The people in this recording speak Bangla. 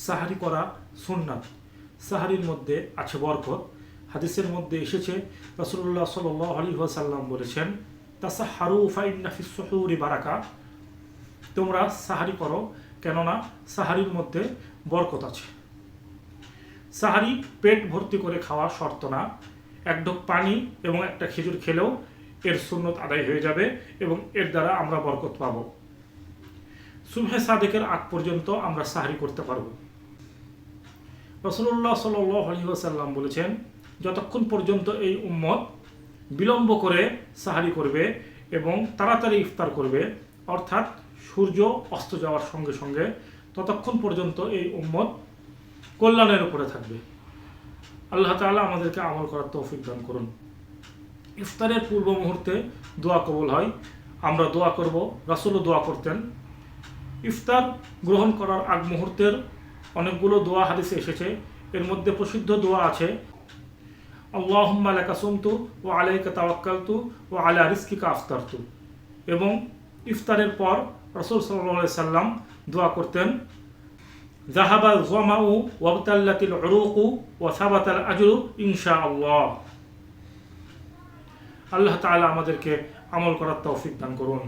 সাহারি করা সুন্নাত, সাহারির মধ্যে আছে বরকত। হাদিসের মধ্যে এসেছে রাসূলুল্লাহ সাল্লাল্লাহু আলাইহি ওয়াসাল্লাম বলেছেন, তাসাহহারু ফাইন্না ফিস সুহুরি বারাকা, তোমরা সাহারি করো কেননা সাহারির মধ্যে বরকত আছে। সাহারি পেট ভর্তি করে খাওয়া শর্ত না, এক ঢোক পানি এবং একটা খেজুর খেলেও এর সুন্নত আদায় হয়ে যাবে এবং এর দ্বারা আমরা বরকত পাব। সুবহে সাদেকের আগ পর্যন্ত আমরা সাহারি করতে পারব। রাসূলুল্লাহ সাল্লাল্লাহু আলাইহি ওয়াসাল্লাম বলেছেন, যতক্ষণ পর্যন্ত এই উম্মত বিলম্ব করে সাহারি করবে এবং তাড়াতাড়ি ইফতার করবে, অর্থাৎ সূর্য অস্ত যাওয়ার সঙ্গে সঙ্গে, ততক্ষণ পর্যন্ত এই উম্মত কল্যাণের উপরে থাকবে। আল্লাহ তাআলা আমাদেরকে আমল করার তৌফিক দান করুন। ইফতারের পূর্ব মুহূর্তে দোয়া কবুল হয়, আমরা দোয়া করব, রাসূলও দোয়া করতেন। ইফতার গ্রহণ করার আগ মুহূর্তের অনেকগুলো দোয়া হাদিসে এসেছে। এর মধ্যে প্রসিদ্ধ দোয়া আছে, আল্লাহুম্মা লাকা সুমতু ওয়া আলাইকা তাওয়াক্কালতু ওয়া আলা রিজকিকা আফতারতু। এবং ইফতারের পর রাসূল সাল্লাল্লাহু আলাইহি সাল্লাম দোয়া করতেন, যাহাবাল যামাউ ওয়াবতাল্লাতিল উরুকু ওয়া সাবাতাল আজরু ইনশাআল্লাহ। আল্লাহ তাআলা আমাদেরকে আমল করার তৌফিক দান করুন।